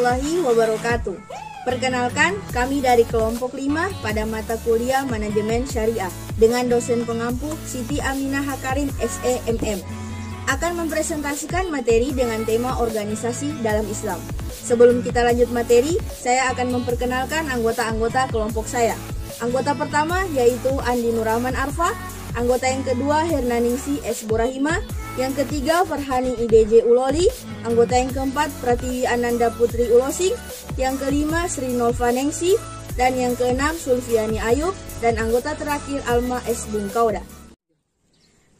warahmatullahi wabarakatuh. Perkenalkan, kami dari kelompok 5 pada mata kuliah Manajemen Syariah dengan dosen pengampu Siti Aminah Hakarim SEMM akan mempresentasikan materi dengan tema organisasi dalam Islam. Sebelum kita lanjut materi, saya akan memperkenalkan anggota-anggota kelompok saya. Anggota pertama yaitu Andi Nurrahman Arfa, anggota yang kedua Hernaningsi S. Burahima, yang ketiga Farhani IDJ Uloli, anggota yang keempat Pratiwi Ananda Putri Ulosing, yang kelima Sri Nolvanengsi, dan yang keenam Sulfiani Ayub, dan anggota terakhir Alma S. Bungkauda.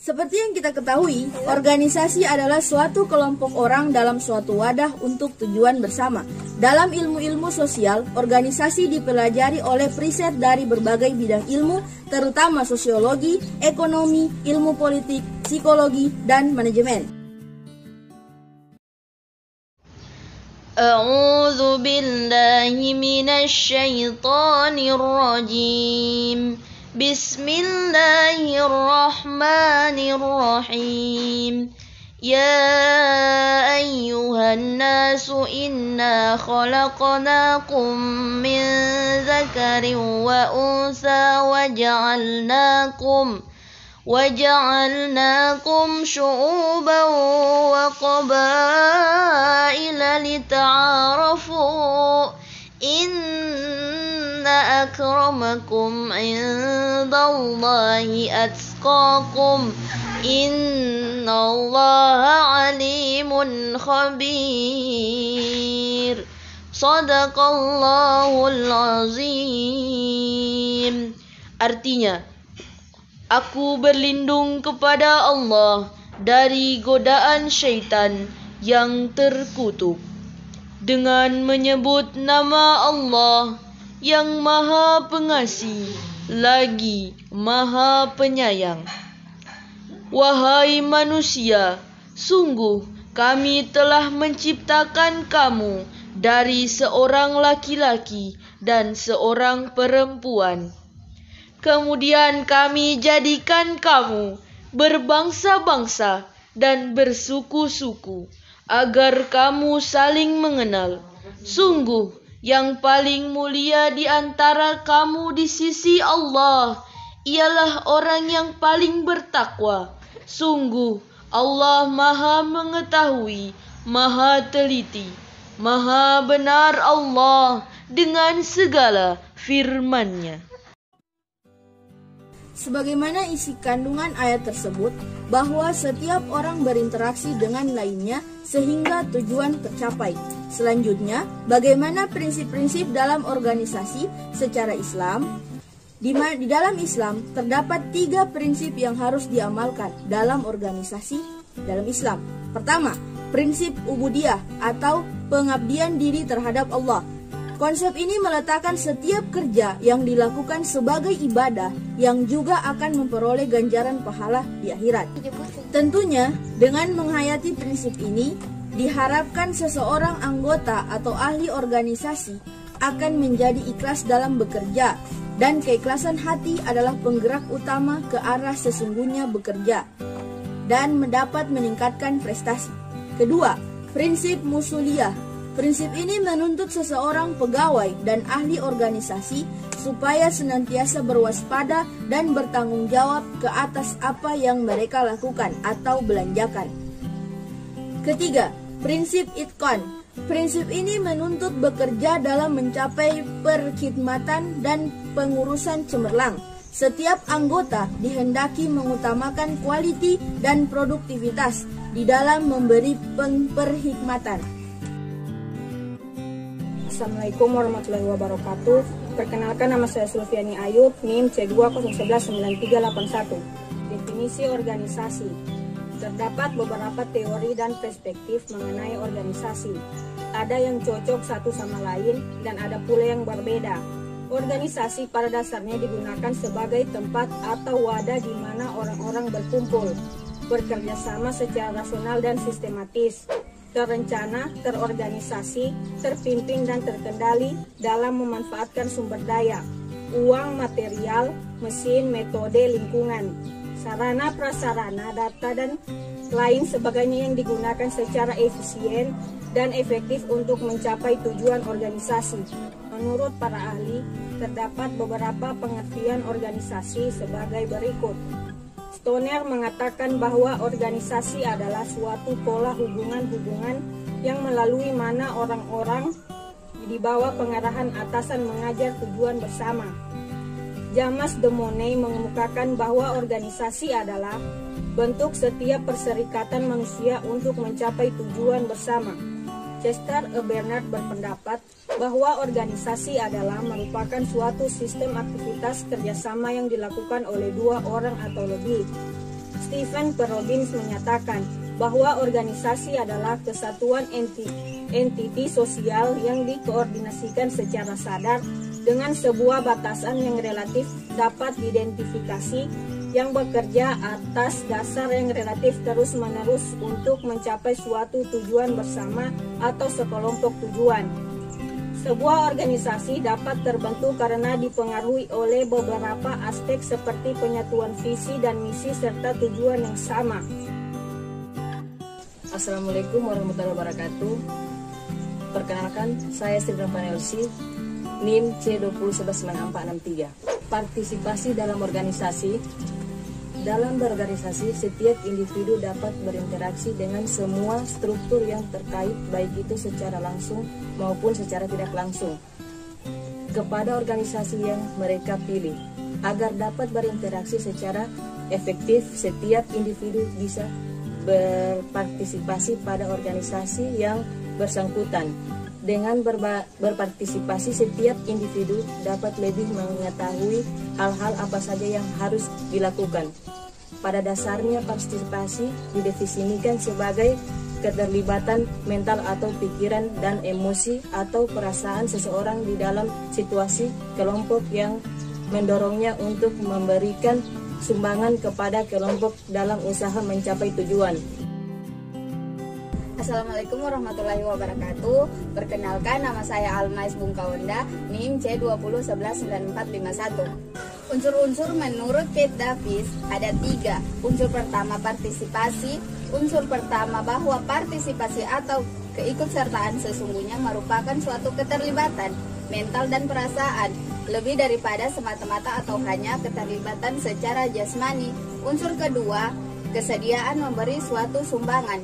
Seperti yang kita ketahui, organisasi adalah suatu kelompok orang dalam suatu wadah untuk tujuan bersama. Dalam ilmu-ilmu sosial, organisasi dipelajari oleh periset dari berbagai bidang ilmu, terutama sosiologi, ekonomi, ilmu politik, psikologi, dan manajemen. A'udzu billahi minasy syaithanir rajim. Bismillahirrahmanirrahim. Ya ayyuhan nasu inna khalaqnakum min dzakarin wa unsa waja'alnakum syu'uban wa qabaila lita'arafu. Inna akramakum indallahi atqakum. Innallaha alimun khabir. Shadaqallahul azim. Artinya, aku berlindung kepada Allah dari godaan syaitan yang terkutuk dengan menyebut nama Allah yang Maha Pengasih lagi Maha Penyayang. Wahai manusia, sungguh kami telah menciptakan kamu dari seorang laki-laki dan seorang perempuan. Kemudian kami jadikan kamu berbangsa-bangsa dan bersuku-suku agar kamu saling mengenal. Sungguh yang paling mulia di antara kamu di sisi Allah ialah orang yang paling bertakwa. Sungguh Allah Maha Mengetahui, Maha Teliti, Maha benar Allah dengan segala firman-Nya. Sebagaimana isi kandungan ayat tersebut, bahwa setiap orang berinteraksi dengan lainnya sehingga tujuan tercapai. Selanjutnya, bagaimana prinsip-prinsip dalam organisasi secara Islam? Di dalam Islam terdapat 3 prinsip yang harus diamalkan dalam organisasi dalam Islam. Pertama, prinsip ubudiyah atau pengabdian diri terhadap Allah. Konsep ini meletakkan setiap kerja yang dilakukan sebagai ibadah yang juga akan memperoleh ganjaran pahala di akhirat. Tentunya, dengan menghayati prinsip ini, diharapkan seseorang anggota atau ahli organisasi akan menjadi ikhlas dalam bekerja, dan keikhlasan hati adalah penggerak utama ke arah sesungguhnya bekerja dan mendapat meningkatkan prestasi. Kedua, prinsip musuliyah. Prinsip ini menuntut seseorang pegawai dan ahli organisasi supaya senantiasa berwaspada dan bertanggung jawab ke atas apa yang mereka lakukan atau belanjakan. Ketiga, prinsip itqan. Prinsip ini menuntut bekerja dalam mencapai perkhidmatan dan pengurusan cemerlang. Setiap anggota dihendaki mengutamakan kualiti dan produktivitas di dalam memberi perkhidmatan. Assalamualaikum warahmatullahi wabarakatuh. Perkenalkan, nama saya Sulfiani Ayub, NIM C201119381. Definisi organisasi. Terdapat beberapa teori dan perspektif mengenai organisasi. Ada yang cocok satu sama lain dan ada pula yang berbeda. Organisasi pada dasarnya digunakan sebagai tempat atau wadah di mana orang-orang berkumpul, bekerja sama secara rasional dan sistematis, terencana, terorganisasi, terpimpin dan terkendali dalam memanfaatkan sumber daya, uang, material, mesin, metode, lingkungan, sarana, prasarana, data, dan lain sebagainya yang digunakan secara efisien dan efektif untuk mencapai tujuan organisasi. Menurut para ahli, terdapat beberapa pengertian organisasi sebagai berikut. Stoner mengatakan bahwa organisasi adalah suatu pola hubungan-hubungan yang melalui mana orang-orang di bawah pengarahan atasan mengajar tujuan bersama. James de Monnet mengemukakan bahwa organisasi adalah bentuk setiap perserikatan manusia untuk mencapai tujuan bersama. Chester E. Bernard berpendapat bahwa organisasi adalah merupakan suatu sistem aktivitas kerjasama yang dilakukan oleh dua orang atau lebih. Stephen P. Robbins menyatakan bahwa organisasi adalah kesatuan entiti sosial yang dikoordinasikan secara sadar dengan sebuah batasan yang relatif dapat diidentifikasi, yang bekerja atas dasar yang relatif terus-menerus untuk mencapai suatu tujuan bersama atau sekelompok tujuan. Sebuah organisasi dapat terbentuk karena dipengaruhi oleh beberapa aspek seperti penyatuan visi dan misi serta tujuan yang sama. Assalamualaikum warahmatullahi wabarakatuh. Perkenalkan, saya Sri Elsi, NIM C20119463. Partisipasi dalam organisasi. Dalam berorganisasi, setiap individu dapat berinteraksi dengan semua struktur yang terkait, baik itu secara langsung maupun secara tidak langsung, kepada organisasi yang mereka pilih. Agar dapat berinteraksi secara efektif, setiap individu bisa berpartisipasi pada organisasi yang bersangkutan. Dengan berpartisipasi, setiap individu dapat lebih mengetahui hal-hal apa saja yang harus dilakukan. Pada dasarnya, partisipasi didefinisikan sebagai keterlibatan mental atau pikiran dan emosi atau perasaan seseorang di dalam situasi kelompok yang mendorongnya untuk memberikan sumbangan kepada kelompok dalam usaha mencapai tujuan. Assalamualaikum warahmatullahi wabarakatuh. Perkenalkan, nama saya Almais Bungkawenda, NIM C20119451. Unsur-unsur menurut Kate Davis ada 3. Unsur pertama partisipasi. Unsur pertama bahwa partisipasi atau keikutsertaan sesungguhnya merupakan suatu keterlibatan mental dan perasaan, lebih daripada semata-mata atau hanya keterlibatan secara jasmani. Unsur kedua, kesediaan memberi suatu sumbangan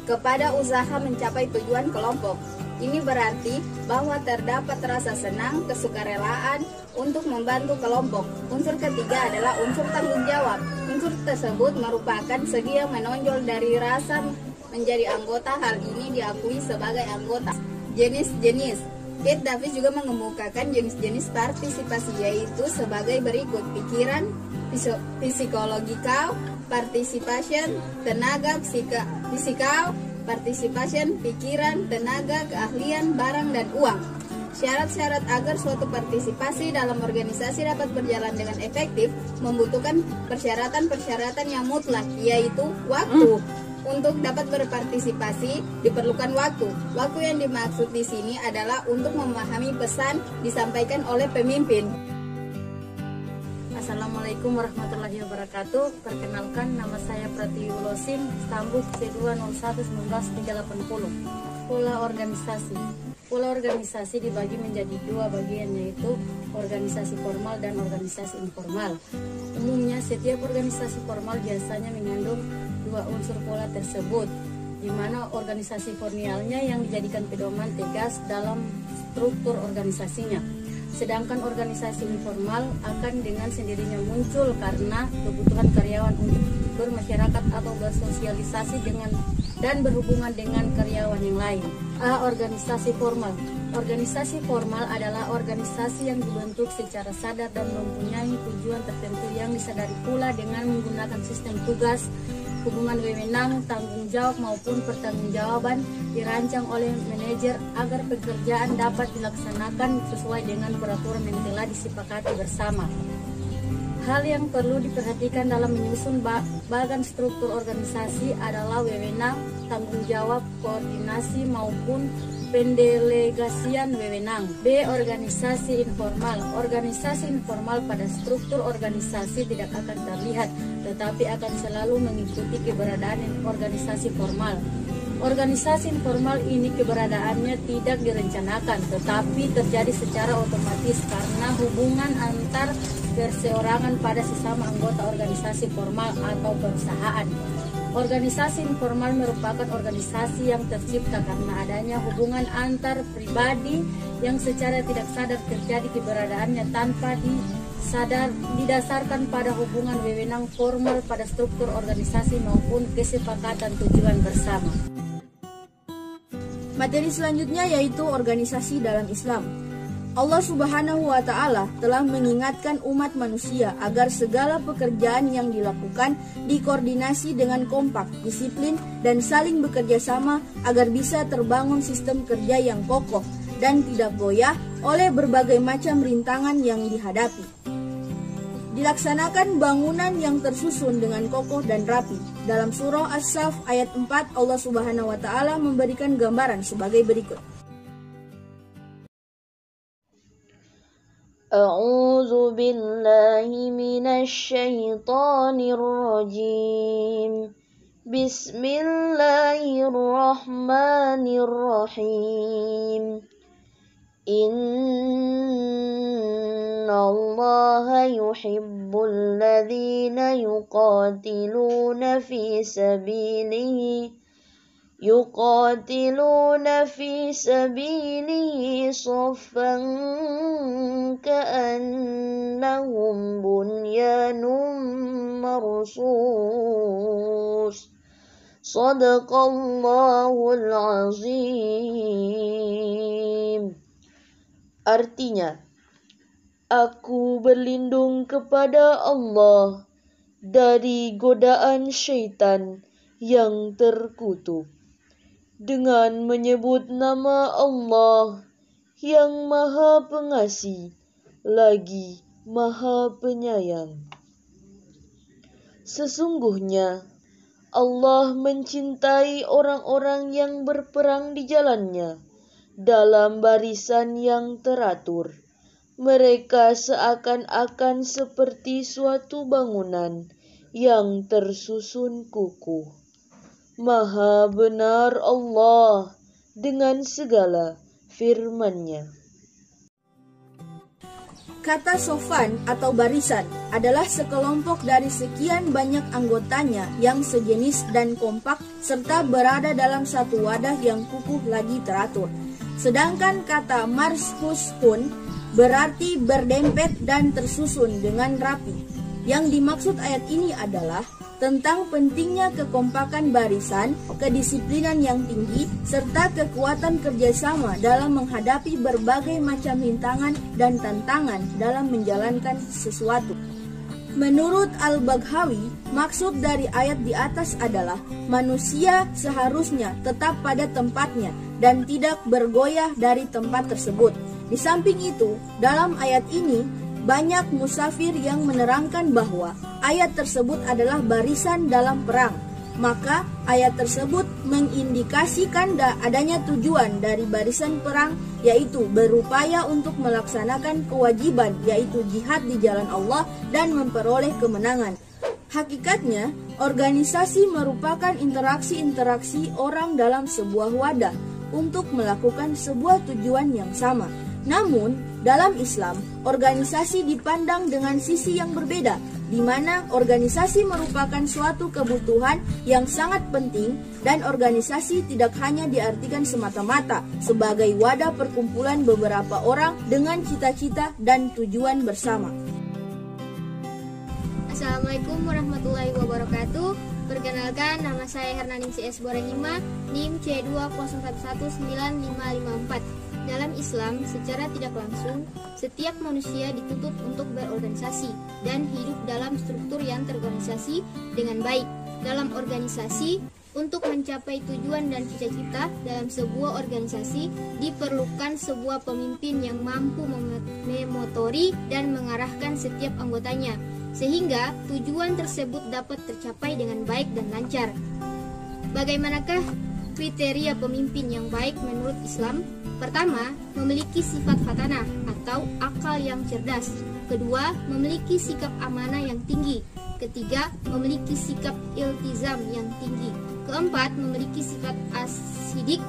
kepada usaha mencapai tujuan kelompok. Ini berarti bahwa terdapat rasa senang, kesukarelaan untuk membantu kelompok. Unsur ketiga adalah unsur tanggung jawab. Unsur tersebut merupakan segi yang menonjol dari rasa menjadi anggota. Hal ini diakui sebagai anggota. Jenis-jenis. Kate Davis juga mengemukakan jenis-jenis partisipasi, yaitu sebagai berikut: pikiran, psikologikal, participation, tenaga fisikal, participation, pikiran, tenaga, keahlian, barang, dan uang. Syarat-syarat agar suatu partisipasi dalam organisasi dapat berjalan dengan efektif membutuhkan persyaratan-persyaratan yang mutlak, yaitu waktu. Untuk dapat berpartisipasi diperlukan waktu. Waktu yang dimaksud di sini adalah untuk memahami pesan disampaikan oleh pemimpin. Assalamualaikum warahmatullahi wabarakatuh. Perkenalkan, nama saya Pratiwi Ulosim, Stambuk C2011980. Pola organisasi. Pola organisasi dibagi menjadi 2 bagian, yaitu organisasi formal dan organisasi informal. Umumnya setiap organisasi formal biasanya mengandung 2 unsur pola tersebut, di mana organisasi formalnya yang dijadikan pedoman tegas dalam struktur organisasinya. Sedangkan organisasi informal akan dengan sendirinya muncul karena kebutuhan karyawan untuk bermasyarakat atau bersosialisasi dengan dan berhubungan dengan karyawan yang lain. Organisasi formal. Organisasi formal adalah organisasi yang dibentuk secara sadar dan mempunyai tujuan tertentu yang disadari pula dengan menggunakan sistem tugas, hubungan wewenang, tanggung jawab maupun pertanggungjawaban dirancang oleh manajer agar pekerjaan dapat dilaksanakan sesuai dengan peraturan yang telah disepakati bersama. Hal yang perlu diperhatikan dalam menyusun bagan struktur organisasi adalah wewenang, tanggung jawab, koordinasi maupun pendelegasian wewenang. B. Organisasi informal. Organisasi informal pada struktur organisasi tidak akan terlihat, tetapi akan selalu mengikuti keberadaan organisasi formal. Organisasi informal ini keberadaannya tidak direncanakan, tetapi terjadi secara otomatis karena hubungan antar perseorangan pada sesama anggota organisasi formal atau perusahaan. Organisasi informal merupakan organisasi yang tercipta karena adanya hubungan antar pribadi yang secara tidak sadar terjadi keberadaannya tanpa didasarkan pada hubungan wewenang formal pada struktur organisasi maupun kesepakatan tujuan bersama. Materi selanjutnya yaitu organisasi dalam Islam. Allah Subhanahu wa Ta'ala telah mengingatkan umat manusia agar segala pekerjaan yang dilakukan dikoordinasi dengan kompak, disiplin, dan saling bekerja sama agar bisa terbangun sistem kerja yang kokoh dan tidak goyah oleh berbagai macam rintangan yang dihadapi. Dilaksanakan bangunan yang tersusun dengan kokoh dan rapi. Dalam surah As-Saff ayat 4, Allah Subhanahu wa Ta'ala memberikan gambaran sebagai berikut. A'udzu billahi minasy syaithanir rajim. Bismillahirrahmanirrahim. Innallaha yuhibbul ladzina yuqatiluna fi sabilihi saffan ka'annahum bunyanun marsus. Shadaqallahul azim. Artinya, aku berlindung kepada Allah dari godaan syaitan yang terkutuk dengan menyebut nama Allah yang Maha Pengasih lagi Maha Penyayang. Sesungguhnya Allah mencintai orang-orang yang berperang di jalannya dalam barisan yang teratur. Mereka seakan-akan seperti suatu bangunan yang tersusun kukuh. Maha benar Allah dengan segala firman-Nya. Kata sofan atau barisan adalah sekelompok dari sekian banyak anggotanya yang sejenis dan kompak serta berada dalam satu wadah yang kukuh lagi teratur. Sedangkan kata marshus pun berarti berdempet dan tersusun dengan rapi. Yang dimaksud ayat ini adalah tentang pentingnya kekompakan barisan, kedisiplinan yang tinggi, serta kekuatan kerjasama dalam menghadapi berbagai macam rintangan dan tantangan dalam menjalankan sesuatu. Menurut Al-Baghawi, maksud dari ayat di atas adalah manusia seharusnya tetap pada tempatnya dan tidak bergoyah dari tempat tersebut. Di samping itu, dalam ayat ini banyak musafir yang menerangkan bahwa ayat tersebut adalah barisan dalam perang. Maka ayat tersebut mengindikasikan adanya tujuan dari barisan perang, yaitu berupaya untuk melaksanakan kewajiban, yaitu jihad di jalan Allah dan memperoleh kemenangan. Hakikatnya, organisasi merupakan interaksi-interaksi orang dalam sebuah wadah untuk melakukan sebuah tujuan yang sama. Namun, dalam Islam, organisasi dipandang dengan sisi yang berbeda, di mana organisasi merupakan suatu kebutuhan yang sangat penting dan organisasi tidak hanya diartikan semata-mata sebagai wadah perkumpulan beberapa orang dengan cita-cita dan tujuan bersama. Assalamualaikum warahmatullahi wabarakatuh. Perkenalkan, nama saya Hernaningsi S. Borengima, NIM C201195554. Dalam Islam, secara tidak langsung, setiap manusia dituntut untuk berorganisasi dan hidup dalam struktur yang terorganisasi dengan baik. Dalam organisasi, untuk mencapai tujuan dan cita-cita dalam sebuah organisasi, diperlukan sebuah pemimpin yang mampu memotori dan mengarahkan setiap anggotanya, sehingga tujuan tersebut dapat tercapai dengan baik dan lancar. Bagaimanakah kriteria pemimpin yang baik menurut Islam. Pertama, memiliki sifat fatanah atau akal yang cerdas. Kedua, memiliki sikap amanah yang tinggi. Ketiga, memiliki sikap iltizam yang tinggi. Keempat, memiliki sifat asidik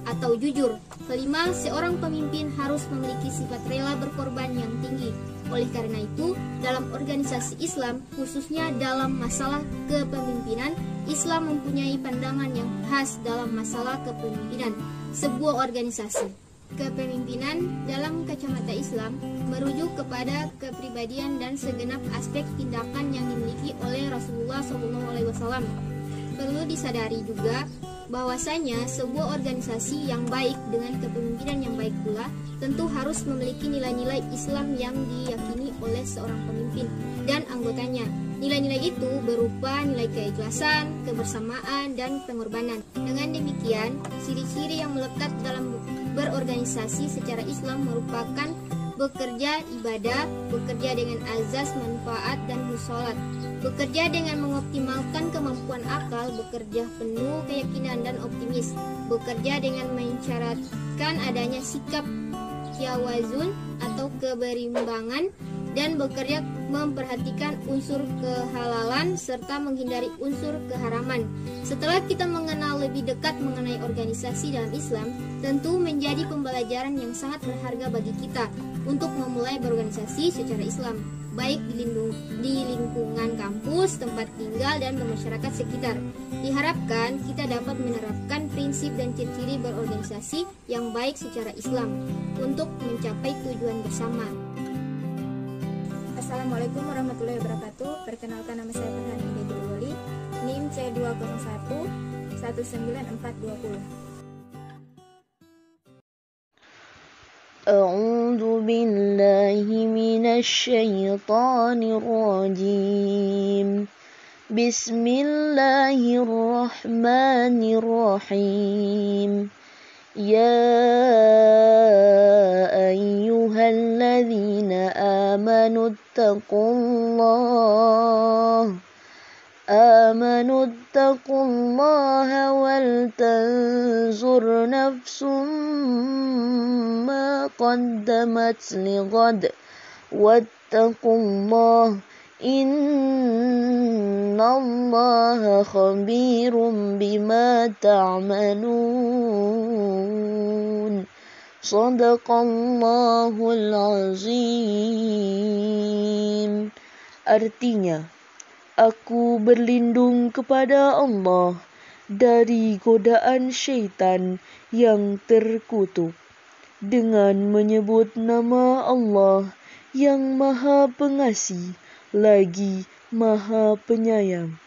atau jujur. Kelima, seorang pemimpin harus memiliki sifat rela berkorban yang tinggi. Oleh karena itu, dalam organisasi Islam, khususnya dalam masalah kepemimpinan, Islam mempunyai pandangan yang khas dalam masalah kepemimpinan sebuah organisasi. Kepemimpinan dalam kacamata Islam merujuk kepada kepribadian dan segenap aspek tindakan yang dimiliki oleh Rasulullah SAW. Perlu disadari juga bahwasanya sebuah organisasi yang baik dengan kepemimpinan yang baik pula tentu harus memiliki nilai-nilai Islam yang diyakini oleh seorang pemimpin dan anggotanya. Nilai-nilai itu berupa nilai keikhlasan, kebersamaan, dan pengorbanan. Dengan demikian, ciri-ciri yang melekat dalam berorganisasi secara Islam merupakan bekerja ibadah, bekerja dengan azas, manfaat, dan musolat, bekerja dengan mengoptimalkan kemampuan akal, bekerja penuh keyakinan dan optimis, bekerja dengan mensyaratkan adanya sikap tawazun atau keberimbangan, dan bekerja memperhatikan unsur kehalalan serta menghindari unsur keharaman. Setelah kita mengenal lebih dekat mengenai organisasi dalam Islam, tentu menjadi pembelajaran yang sangat berharga bagi kita untuk memulai berorganisasi secara Islam, baik di lingkungan kampus, tempat tinggal, dan bermasyarakat sekitar. Diharapkan kita dapat menerapkan prinsip dan ciri-ciri berorganisasi yang baik secara Islam untuk mencapai tujuan bersama. Assalamualaikum warahmatullahi wabarakatuh. Perkenalkan, nama saya Farhani Dejoli, NIM C201 19420. A'udzu billahi minasy syaithanir rajim. Bismillahirrahmanirrahim. Ya ayyuhalladzina amanu ittaqullaha wal tanzur nafsum ma qaddamat lighad wattaqullaha innallaha khabirum bima ta'malun. Shadaqallahul azim. Artinya, aku berlindung kepada Allah dari godaan syaitan yang terkutuk dengan menyebut nama Allah yang Maha Pengasih lagi Maha Penyayang.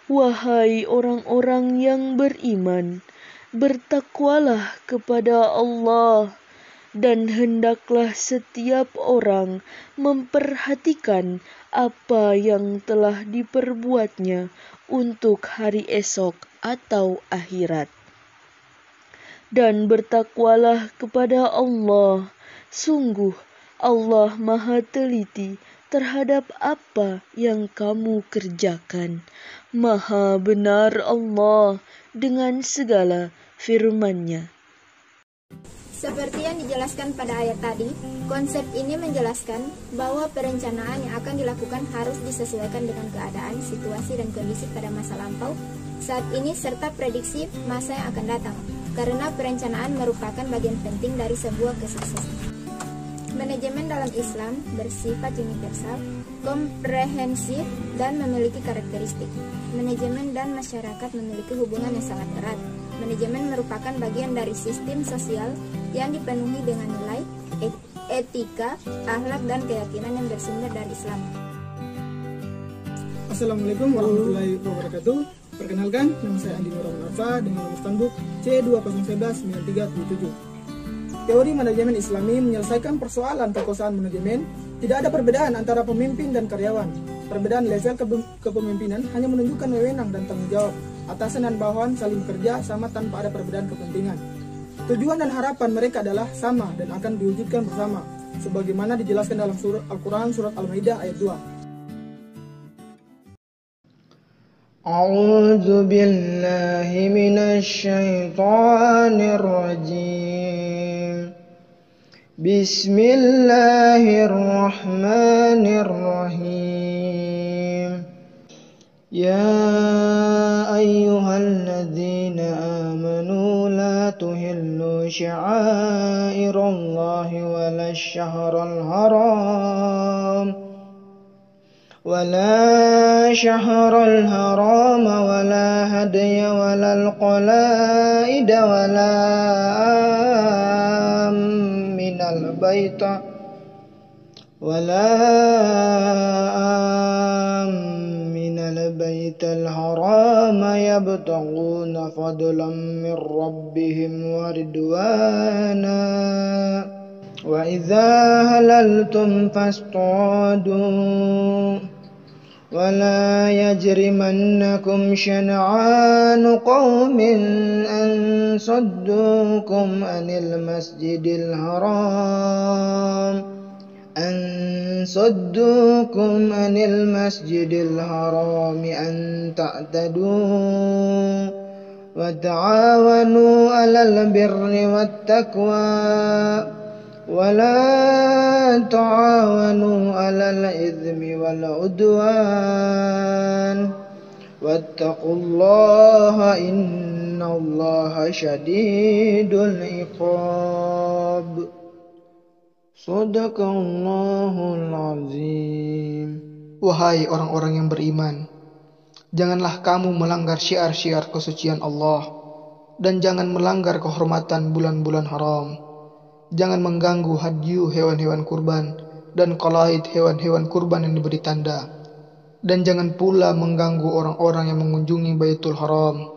Wahai orang-orang yang beriman, bertakwalah kepada Allah, dan hendaklah setiap orang memperhatikan apa yang telah diperbuatnya untuk hari esok atau akhirat. Dan bertakwalah kepada Allah, sungguh Allah Maha Teliti terhadap apa yang kamu kerjakan. Maha benar Allah dengan segala firman-Nya. Seperti yang dijelaskan pada ayat tadi, konsep ini menjelaskan bahwa perencanaan yang akan dilakukan harus disesuaikan dengan keadaan, situasi, dan kondisi pada masa lampau, saat ini, serta prediksi masa yang akan datang, karena perencanaan merupakan bagian penting dari sebuah kesuksesan. Manajemen dalam Islam bersifat universal, komprehensif, dan memiliki karakteristik. Manajemen dan masyarakat memiliki hubungan yang sangat erat. Manajemen merupakan bagian dari sistem sosial yang dipenuhi dengan nilai, etika, akhlak, dan keyakinan yang bersumber dari Islam. Assalamualaikum warahmatullahi wabarakatuh. Perkenalkan, nama saya Andi Nurul Arfa dengan nomor standbook C2011-9377. Teori manajemen Islami menyelesaikan persoalan kekuasaan manajemen. Tidak ada perbedaan antara pemimpin dan karyawan. Perbedaan level kepemimpinan hanya menunjukkan wewenang dan tanggung jawab. Atasan dan bawahan saling bekerja sama tanpa ada perbedaan kepentingan. Tujuan dan harapan mereka adalah sama dan akan diwujudkan bersama, sebagaimana dijelaskan dalam Al-Quran Surat Al-Maidah ayat 2. أعوذ بالله من الشيطان الرجيم بسم الله الرحمن الرحيم يا أيها الذين آمنوا لا تهلوا شعائر الله ولا الشهر الحرام ولا هدي ولا القلائد ولا آمن البيت الحرام يبتغون فضلا من ربهم ورضوانا وإذا هللتم فاصطادوا ولا يجرمنكم شنعان قوم أن صدوكم عن المسجد الحرام أن تعتدوا وتعاونوا على البر والتقوى ولا تعاونوا على الإثم والعدوان واتقوا الله إن الله شديد العقاب Sadaqallahul azim. Wahai orang-orang yang beriman, janganlah kamu melanggar syiar-syiar kesucian Allah dan jangan melanggar kehormatan bulan-bulan haram. Jangan mengganggu hadyu hewan-hewan kurban dan qalaid hewan-hewan kurban yang diberi tanda. Dan jangan pula mengganggu orang-orang yang mengunjungi Baitul Haram.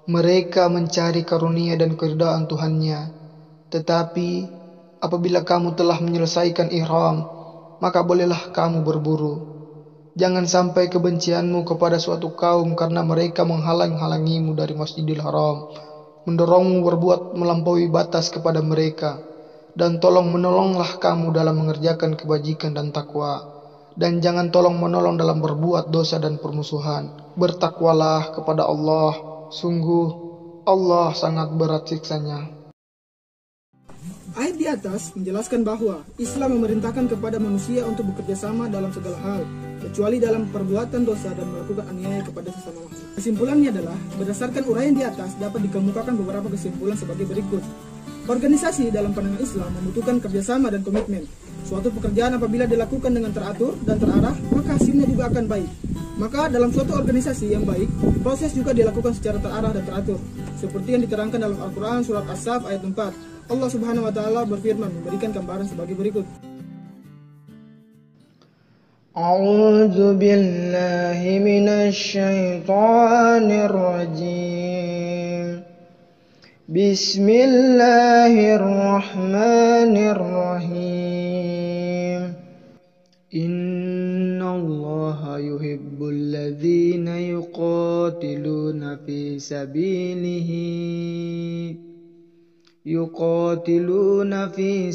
Mereka mencari karunia dan keridaan Tuhannya. Tetapi apabila kamu telah menyelesaikan ihram, maka bolehlah kamu berburu. Jangan sampai kebencianmu kepada suatu kaum karena mereka menghalang-halangimu dari Masjidil Haram, mendorongmu berbuat melampaui batas kepada mereka. Dan tolong-menolonglah kamu dalam mengerjakan kebajikan dan takwa. Dan jangan tolong-menolong dalam berbuat dosa dan permusuhan. Bertakwalah kepada Allah, sungguh Allah sangat berat siksanya. Ayat di atas menjelaskan bahwa Islam memerintahkan kepada manusia untuk bekerja sama dalam segala hal, kecuali dalam perbuatan dosa dan melakukan aniaya kepada sesama makhluk. Kesimpulannya adalah, berdasarkan uraian di atas dapat dikemukakan beberapa kesimpulan sebagai berikut. Organisasi dalam pandangan Islam membutuhkan kerjasama dan komitmen. Suatu pekerjaan apabila dilakukan dengan teratur dan terarah, maka hasilnya juga akan baik. Maka dalam suatu organisasi yang baik, proses juga dilakukan secara terarah dan teratur. Seperti yang diterangkan dalam Al-Quran Surat As-Saf ayat 4. Allah Subhanahu wa Ta'ala berfirman memberikan gambaran sebagai berikut. A'udzu billahi minasy syaithanir rajim. Bismillahirrahmanirrahim. Innallaha yuhibbul ladzina yuqatiluna fi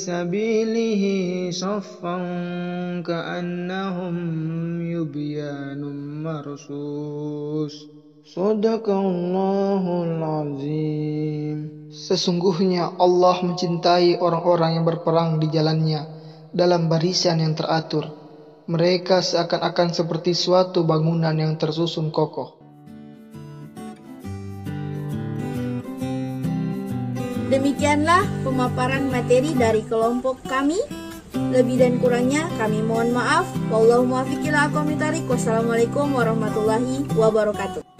sabilihi saffan ka'annahum yubyanun marsus. Sadaqallahul azim. Sesungguhnya Allah mencintai orang-orang yang berperang di jalannya dalam barisan yang teratur. Mereka seakan-akan seperti suatu bangunan yang tersusun kokoh. Demikianlah pemaparan materi dari kelompok kami. Lebih dan kurangnya kami mohon maaf. Wallahul muwaffiq ila aqwamit thoriq. Wassalamualaikum warahmatullahi wabarakatuh.